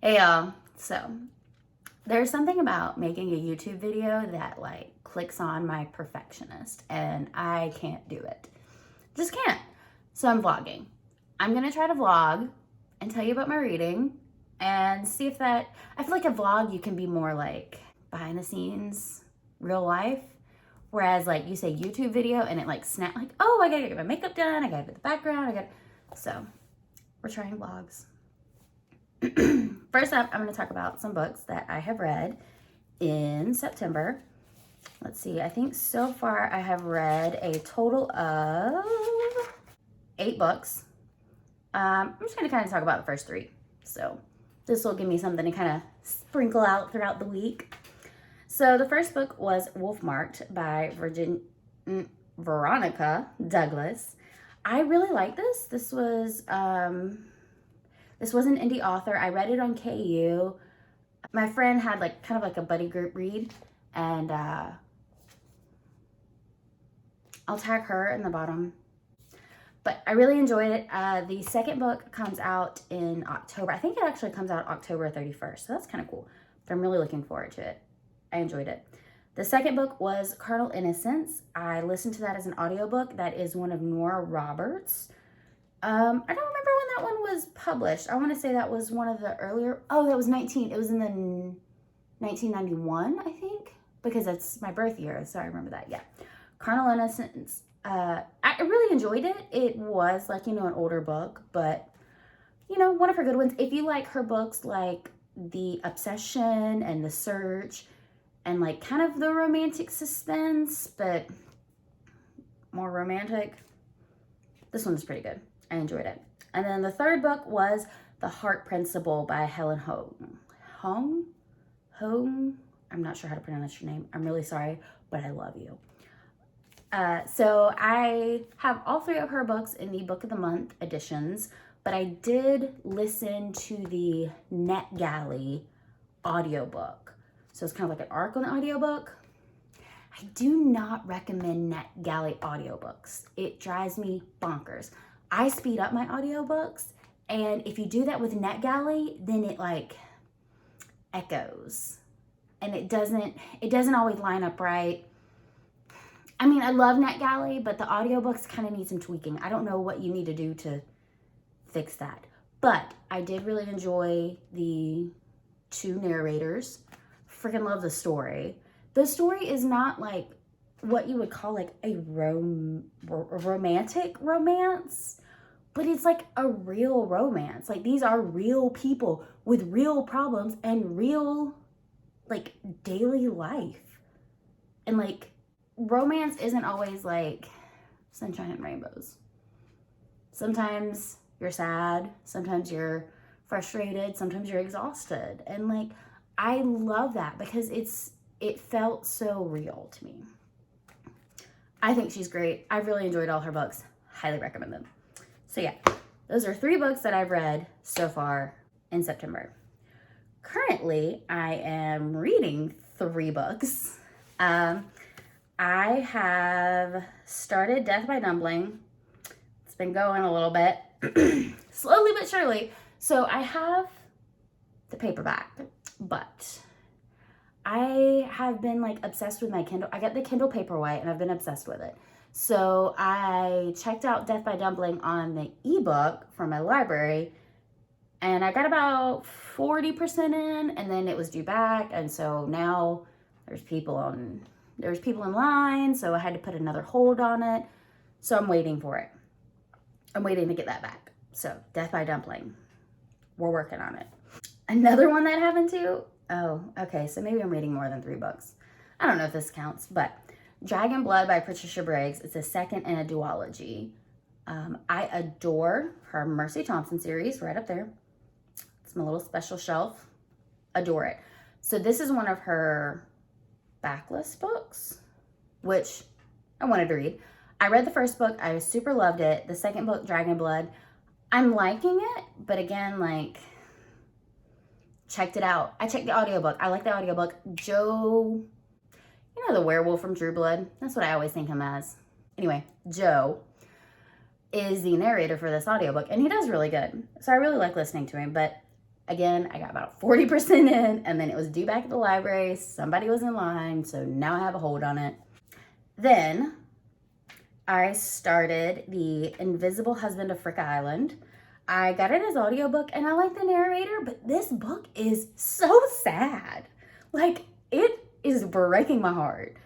Hey y'all, so there's something about making a YouTube video that like clicks on my perfectionist and I can't do it. Just can't. So I'm vlogging. I'm gonna try to vlog and tell you about my reading and see if that, I feel like a vlog you can be more like behind the scenes, real life. Whereas like you say YouTube video and it like snap like, oh, I gotta get my makeup done, I gotta get the background, so we're trying vlogs. First up, I'm going to talk about some books that I have read in September. Let's see, I think so far I have read a total of 8 books. I'm just going to kind of talk about the first 3. So this will give me something to kind of sprinkle out throughout the week. So the first book was Wolfmarked by Veronica Douglas. I really like this. This was an indie author. I read it on KU. My friend had like kind of like a buddy group read, and I'll tag her in the bottom. But I really enjoyed it. The second book comes out in October. I think it actually comes out October 31st, so that's kind of cool. But I'm really looking forward to it. I enjoyed it. The second book was Cardinal Innocence. I listened to that as an audiobook. That is one of Nora Roberts'. I don't remember when that one was published. I want to say that was one of the earlier, that was it was in the 1991, I think, because that's my birth year, so I remember that, yeah. Cardinal Innocence, I really enjoyed it. It was like, an older book, but, one of her good ones. If you like her books, like The Obsession and The Search, and like kind of the romantic suspense, but more romantic, this one's pretty good. I enjoyed it. And then the third book was The Heart Principle by Helen Hong? I'm not sure how to pronounce your name. I'm really sorry, but I love you. So I have all 3 of her books in the Book of the Month editions, but I did listen to the NetGalley audiobook. So it's kind of like an arc on the audiobook. I do not recommend NetGalley audiobooks. It drives me bonkers. I speed up my audiobooks, and if you do that with NetGalley, then it like echoes, and it doesn't always line up right. I mean, I love NetGalley, but the audiobooks kind of need some tweaking. I don't know what you need to do to fix that, but I did really enjoy the 2 narrators. Freaking love the story. The story is not like what you would call like a romantic romance, but it's like a real romance. Like, these are real people with real problems and real like daily life. And like, romance isn't always like sunshine and rainbows. Sometimes you're sad, sometimes you're frustrated, sometimes you're exhausted. And like, I love that because it felt so real to me. I think she's great. I've really enjoyed all her books. Highly recommend them. So yeah, those are 3 books that I've read so far in September. Currently, I am reading 3 books. I have started Death by Dumpling. It's been going a little bit, slowly but surely. So I have the paperback, but I have been like obsessed with my Kindle. I got the Kindle Paperwhite and I've been obsessed with it. So I checked out Death by Dumpling on the ebook from my library, and I got about 40% in, and then it was due back. And so now there's people in line, so I had to put another hold on it. So I'm waiting for it. I'm waiting to get that back. So Death by Dumpling, we're working on it. Another one that happened to, okay, so maybe I'm reading more than 3 books. I don't know if this counts, but Dragon Blood by Patricia Briggs. It's a second in a duology. I adore her Mercy Thompson series, right up there. It's my little special shelf. Adore it. So this is one of her backlist books, which I wanted to read. I read the first book. I super loved it. The second book, Dragon Blood, I'm liking it, but again, like, checked it out. I checked the audiobook. I like the audiobook. Joe, the werewolf from True Blood. That's what I always think him as. Anyway, Joe is the narrator for this audiobook, and he does really good. So I really like listening to him, but Again, I got about 40% in, and then it was due back at the library. Somebody was in line, so now I have a hold on it. Then I started The Invisible Husband of Frick Island. I got it as audiobook, and I like the narrator, but this book is so sad. Like, it is breaking my heart.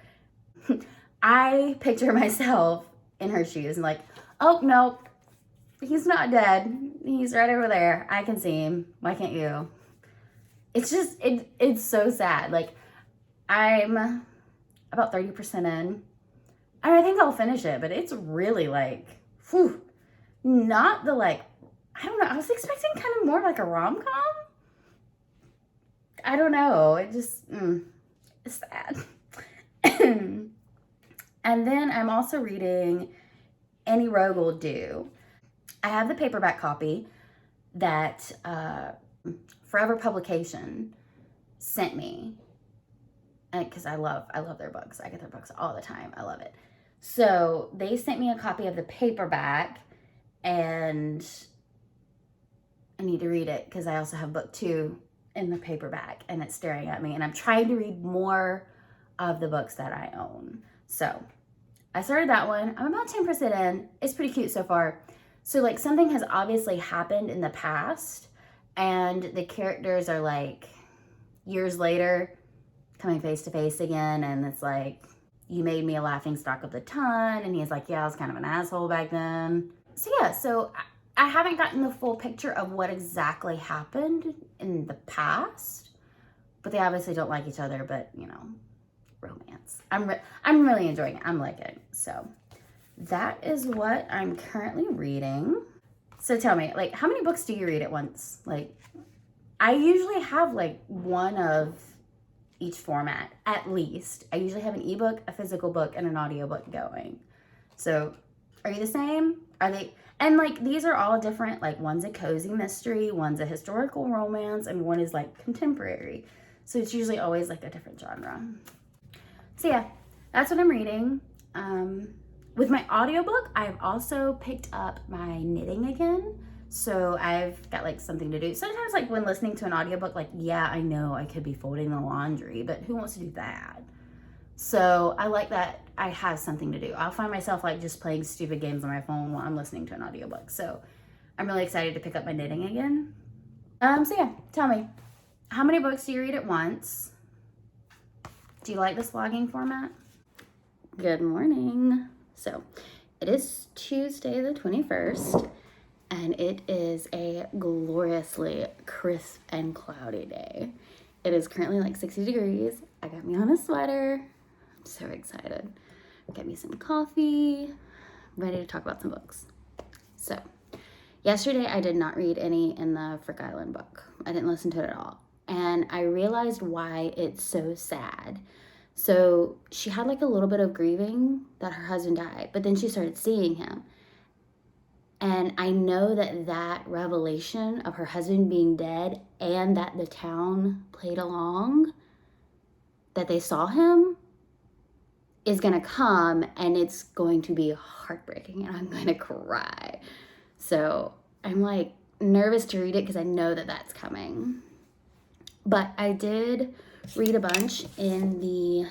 I picture myself in her shoes and like, oh, no, he's not dead. He's right over there. I can see him. Why can't you? It's just, it's so sad. Like, I'm about 30% in, and I think I'll finish it, but it's really like, whew, not the like, I don't know. I was expecting kind of more like a rom-com. I don't know. It just, it's sad. And then I'm also reading Any Rogue Will Do. I have the paperback copy that Forever Publication sent me, because I love their books. I get their books all the time. I love it. So they sent me a copy of the paperback, and I need to read it because I also have book 2 in the paperback, and it's staring at me, and I'm trying to read more of the books that I own. So I started that one. I'm about 10% in. It's pretty cute so far. So like something has obviously happened in the past, and the characters are like years later coming face to face again, and it's like, you made me a laughing stock of the ton, and he's like, yeah, I was kind of an asshole back then. So yeah, so I haven't gotten the full picture of what exactly happened in the past, but they obviously don't like each other, but you know, romance. I'm really enjoying it. I'm liking it. So that is what I'm currently reading. So tell me, like, how many books do you read at once? Like, I usually have like one of each format, at least. I usually have an ebook, a physical book, and an audiobook going. So are you the same? Are they? And like, these are all different. Like, one's a cozy mystery, one's a historical romance, and one is like contemporary. So it's usually always like a different genre. So yeah, that's what I'm reading. With my audiobook, I've also picked up my knitting again. So I've got like something to do. Sometimes like when listening to an audiobook, like, yeah, I know I could be folding the laundry, but who wants to do that? So I like that I have something to do. I'll find myself like just playing stupid games on my phone while I'm listening to an audiobook. So I'm really excited to pick up my knitting again. So yeah, tell me, how many books do you read at once? Do you like this vlogging format? Good morning. So it is Tuesday the 21st, and it is a gloriously crisp and cloudy day. It is currently like 60 degrees. I got me on a sweater. I'm so excited. Get me some coffee. I'm ready to talk about some books. So yesterday I did not read any in the Frick Island book. I didn't listen to it at all. And I realized why it's so sad. So she had like a little bit of grieving that her husband died, but then she started seeing him. And I know that that revelation of her husband being dead and that the town played along, that they saw him, is going to come, and it's going to be heartbreaking, and I'm going to cry. So I'm like nervous to read it because I know that that's coming. But I did read a bunch in the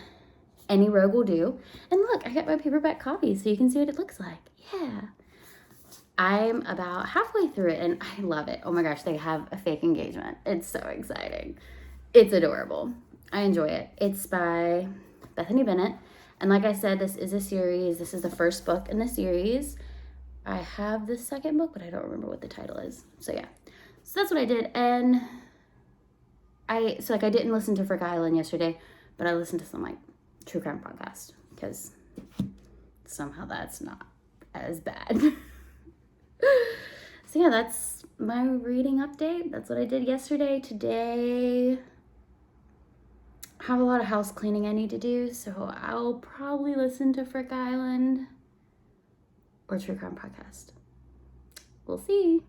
Any Rogue Will Do. And look, I got my paperback copy so you can see what it looks like. Yeah. I'm about halfway through it, and I love it. Oh my gosh, they have a fake engagement. It's so exciting. It's adorable. I enjoy it. It's by Bethany Bennett. And like I said, this is a series. This is the first book in the series. I have the second book, but I don't remember what the title is. So yeah. So that's what I did. And I didn't listen to Frick Island yesterday, but I listened to some like true crime podcast because somehow that's not as bad. So yeah, that's my reading update. That's what I did yesterday. Today, I have a lot of house cleaning I need to do, so I'll probably listen to Frick Island or true crime podcast. We'll see.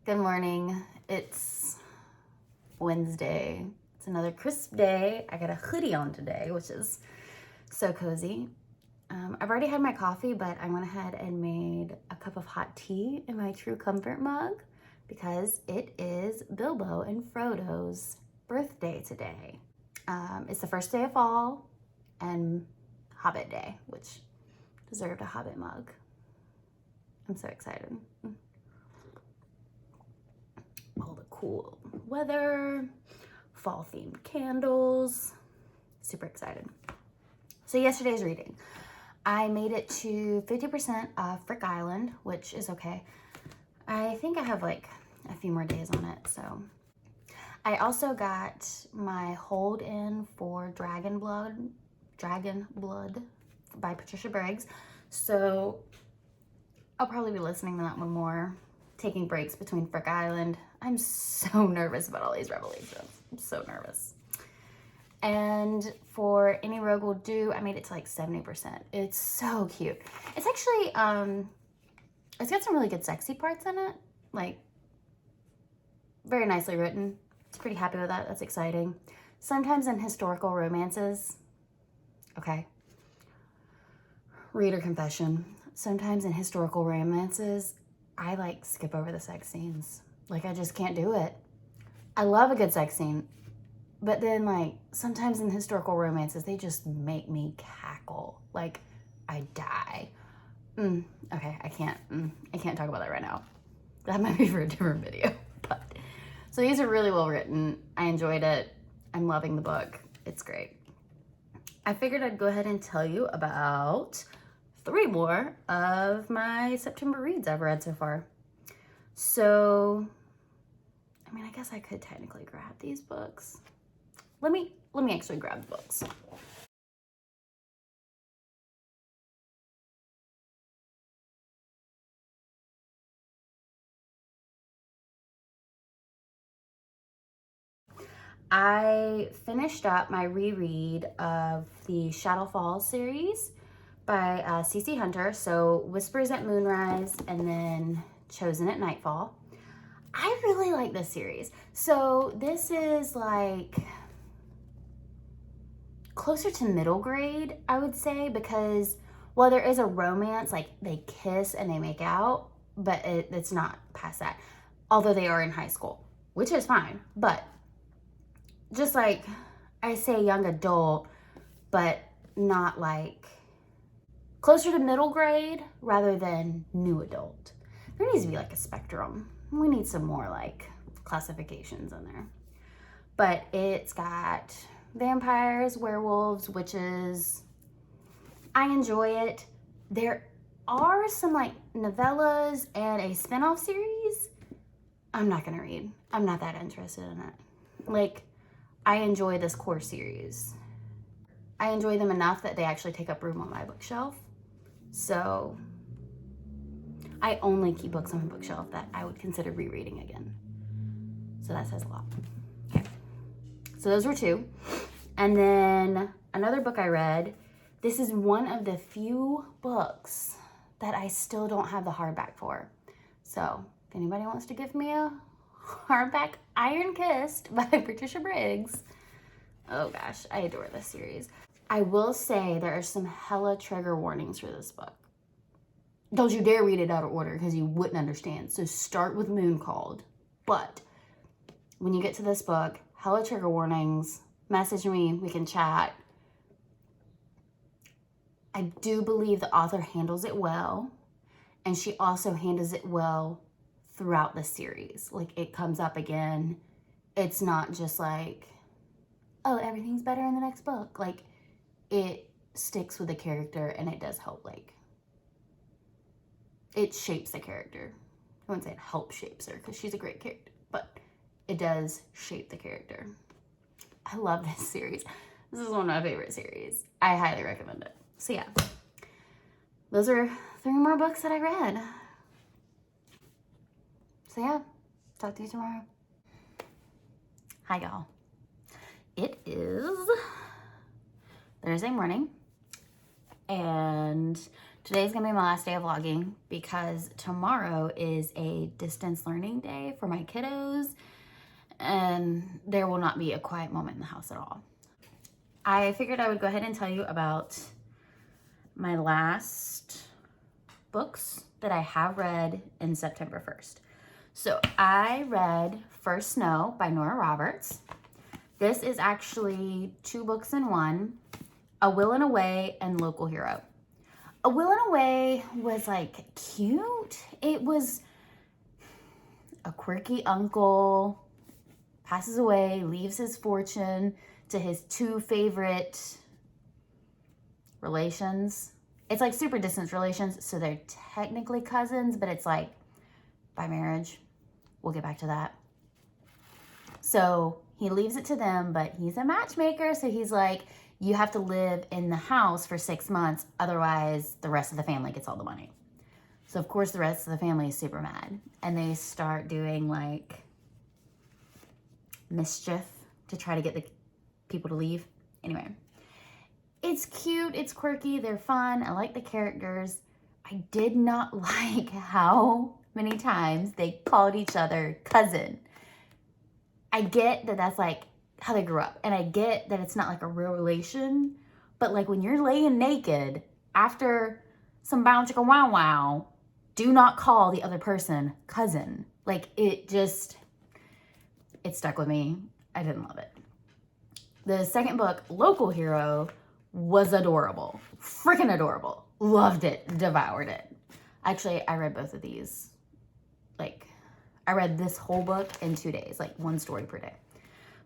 Good morning. It's Wednesday. It's another crisp day. I got a hoodie on today, which is so cozy. I've already had my coffee, but I went ahead and made a cup of hot tea in my True Comfort mug. because it is Bilbo and Frodo's birthday today. It's the first day of fall and Hobbit Day, which deserved a Hobbit mug. I'm so excited. All the cool weather, fall themed candles, super excited. So yesterday's reading, I made it to 50% of Frick Island, which is okay. I think I have like a few more days on it, so. I also got my hold in for Dragon Blood by Patricia Briggs. So I'll probably be listening to that one more, taking breaks between Frick Island. I'm so nervous about all these revelations. I'm so nervous. And for Any Rogue Will Do, I made it to like 70%. It's so cute. It's actually, it's got some really good sexy parts in it. Like, very nicely written. Pretty happy with that. That's exciting. Sometimes in historical romances, okay, reader confession. Sometimes in historical romances, I like skip over the sex scenes. Like, I just can't do it. I love a good sex scene. But then, like, sometimes in historical romances, they just make me cackle. Like, I die. Okay, I can't talk about that right now. That might be for a different video. But so these are really well written. I enjoyed it. I'm loving the book. It's great. I figured I'd go ahead and tell you about 3 more of my September reads I've read so far. So, I mean, I guess I could technically grab these books. Let me actually grab the books. I finished up my reread of the Shadow Falls series by C.C. Hunter. So Whispers at Moonrise and then Chosen at Nightfall. I really like this series. So this is like closer to middle grade, I would say, because while there is a romance, like they kiss and they make out, but it's not past that. Although they are in high school, which is fine. But just like, I say young adult, but not like, closer to middle grade rather than new adult. There needs to be like a spectrum. We need some more like classifications in there. But it's got vampires, werewolves, witches. I enjoy it. There are some like novellas and a spin-off series. I'm not gonna read. I'm not that interested in it. Like, I enjoy this core series. I enjoy them enough that they actually take up room on my bookshelf. So I only keep books on my bookshelf that I would consider rereading again. So that says a lot. Okay. So those were 2. And then another book I read, this is one of the few books that I still don't have the hardback for. So if anybody wants to give me a hardback Iron Kissed by Patricia Briggs. Oh gosh, I adore this series. I will say there are some hella trigger warnings for this book. Don't you dare read it out of order because you wouldn't understand. So start with Moon Called. But when you get to this book, hella trigger warnings, message me, we can chat. I do believe the author handles it well, and she also handles it well throughout the series. Like, it comes up again. It's not just like, oh, everything's better in the next book. Like, it sticks with the character, and it does help, like, it shapes the character. I wouldn't say it helps shapes her, because she's a great character, but it does shape the character. I love this series. This is one of my favorite series. I highly recommend it. So yeah, those are 3 more books that I read. So yeah, talk to you tomorrow. Hi y'all. It is Thursday morning, and today's gonna be my last day of vlogging because tomorrow is a distance learning day for my kiddos, and there will not be a quiet moment in the house at all. I figured I would go ahead and tell you about my last books that I have read in September 1st. So I read First Snow by Nora Roberts. This is actually 2 books in one, A Will and a Way and Local Hero. A Will and a Way was like cute. It was a quirky uncle, passes away, leaves his fortune to his 2 favorite relations. It's like super distant relations, so they're technically cousins, but it's like by marriage. We'll get back to that. So he leaves it to them, but he's a matchmaker, so he's like, you have to live in the house for 6 months, otherwise the rest of the family gets all the money. So of course the rest of the family is super mad, and they start doing like mischief to try to get the people to leave. Anyway, it's cute, it's quirky, they're fun, I like the characters. I did not like how many times they called each other cousin. I get that that's like how they grew up, and I get that it's not like a real relation, but like when you're laying naked after some bow chicka wow wow, do not call the other person cousin. Like it stuck with me. I didn't love it. The second book, Local Hero, was adorable. Freaking adorable. Loved it. Devoured it. Actually, I read both of these. Like, I read this whole book in 2 days. Like, 1 story per day.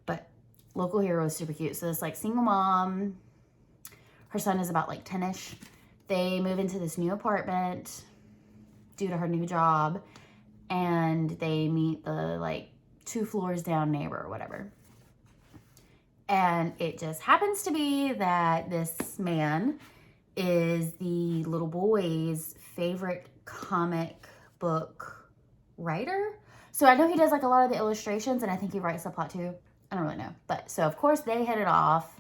But Local Hero is super cute. So this like single mom. Her son is about like 10-ish. They move into this new apartment due to her new job. And they meet the like 2 floors down neighbor or whatever. And it just happens to be that this man is the little boy's favorite comic book writer. So I know he does like a lot of the illustrations, and I think he writes the plot too. I don't really know. But so of course they hit it off,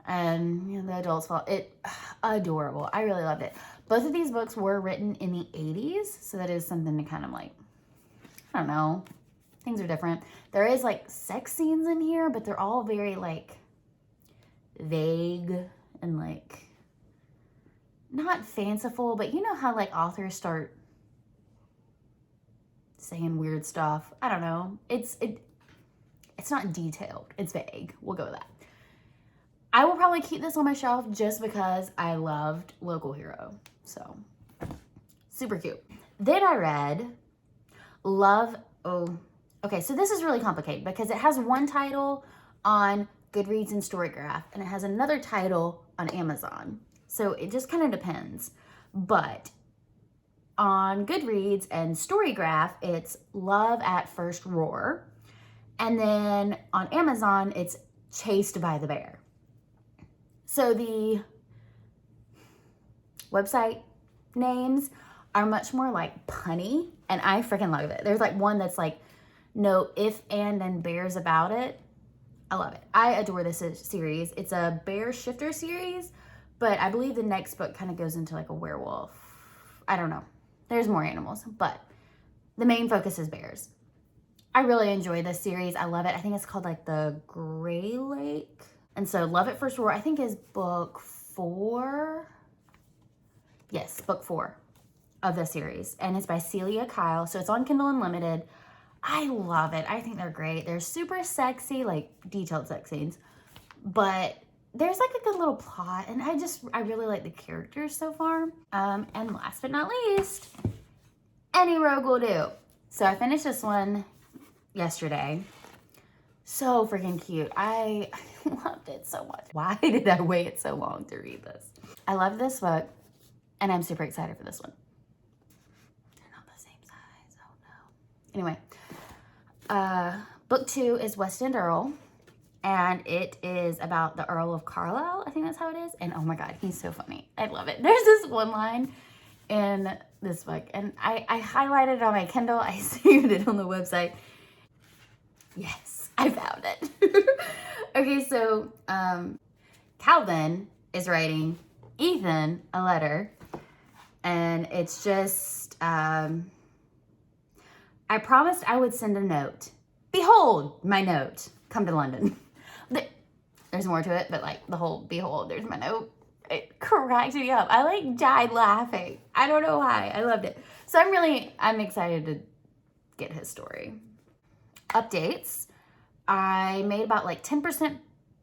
and you know, the adults fall. It adorable. I really loved it. Both of these books were written in the 80s. So that is something to kind of like, I don't know. Things are different. There is like sex scenes in here, but they're all very like vague and like not fanciful, but you know how like authors start saying weird stuff. I don't know. It's not detailed. It's vague. We'll go with that. I will probably keep this on my shelf just because I loved Local Hero. So super cute. Then I read Okay, so this is really complicated because it has one title on Goodreads and Storygraph, and it has another title on Amazon. So it just kind of depends. But on Goodreads and Storygraph, it's Love at First Roar. And then on Amazon, it's Chased by the Bear. So the website names are much more like punny, and I freaking love it. There's like one that's like, no if, and bears about it. I love it. I adore this series. It's a bear shifter series, but I believe the next book kind of goes into like a werewolf. I don't know. There's more animals, but the main focus is bears. I really enjoy this series. I love it. I think it's called like the Gray Lake. And so Love at First Roar, I think is book 4. Yes, book 4 of the series. And it's by Celia Kyle. So it's on Kindle Unlimited. I love it. I think they're great. They're super sexy, like detailed sex scenes, but there's like a good little plot, and I really like the characters so far. And last but not least, Any Rogue Will Do. So I finished this one yesterday. So freaking cute. I loved it so much. Why did I wait so long to read this? I love this book, and I'm super excited for this one. They're not the same size. Oh no. Anyway. Book 2 is West End Earl, and it is about the Earl of Carlisle. I think that's how it is. And oh my God, he's so funny. I love it. There's this one line in this book, and I highlighted it on my Kindle. I saved it on the website. Yes, I found it. Okay, so Calvin is writing Ethan a letter, and it's just I promised I would send a note. Behold, my note. Come to London. There's more to it, but like the whole behold, there's my note. It cracked me up. I like died laughing. I don't know why. I loved it. So I'm excited to get his story. Updates. I made about like 10%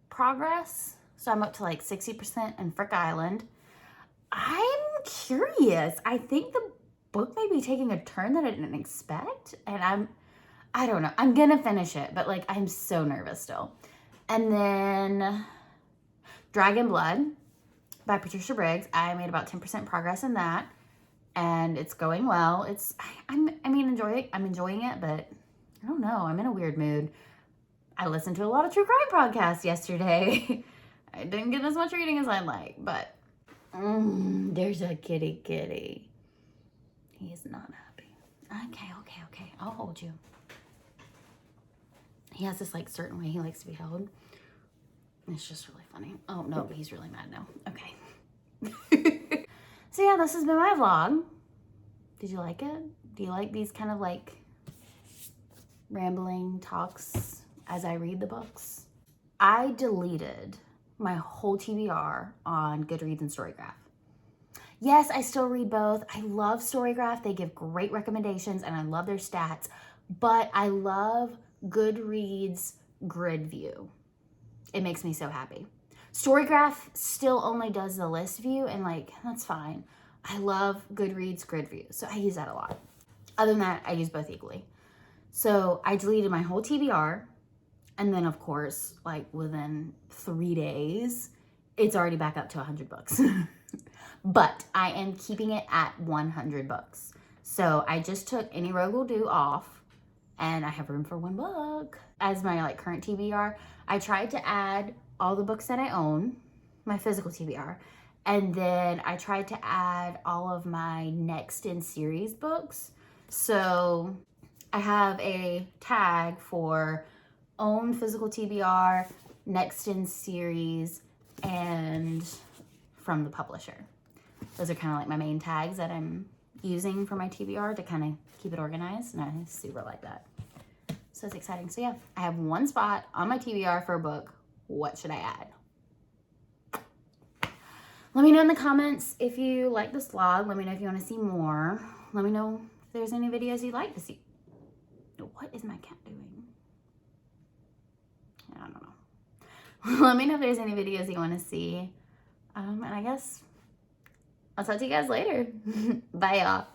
progress. So I'm up to like 60% in Frick Island. I'm curious. I think the book may be taking a turn that I didn't expect. And I don't know. I'm gonna finish it, but like I'm so nervous still. And then Dragon Blood by Patricia Briggs. I made about 10% progress in that. And it's going well. I'm enjoying it, but I don't know. I'm in a weird mood. I listened to a lot of true crime podcasts yesterday. I didn't get as much reading as I'd like, but there's a kitty. He is not happy. Okay. I'll hold you. He has this like certain way he likes to be held. It's just really funny. Oh no, he's really mad now. Okay. So yeah, this has been my vlog. Did you like it? Do you like these kind of like rambling talks as I read the books? I deleted my whole TBR on Goodreads and Storygraph. Yes, I still read both. I love Storygraph. They give great recommendations and I love their stats, but I love Goodreads grid view. It makes me so happy. Storygraph still only does the list view and like, that's fine. I love Goodreads grid view, so I use that a lot. Other than that, I use both equally. So I deleted my whole TBR, and then of course, like within 3 days, it's already back up to 100 books. But I am keeping it at 100 books. So I just took Any Rogue Will Do off, and I have room for 1 book. As my like current TBR, I tried to add all the books that I own, my physical TBR, and then I tried to add all of my next in series books. So I have a tag for own physical TBR, next in series, and from the publisher. Those are kind of like my main tags that I'm using for my TBR to kind of keep it organized, and I super like that. So it's exciting. So yeah, I have 1 spot on my TBR for a book. What should I add? Let me know in the comments if you like this vlog. Let me know if you want to see more. Let me know if there's any videos you'd like to see. What is my cat doing? I don't know. Let me know if there's any videos you want to see. And I guess I'll talk to you guys later. Bye, y'all.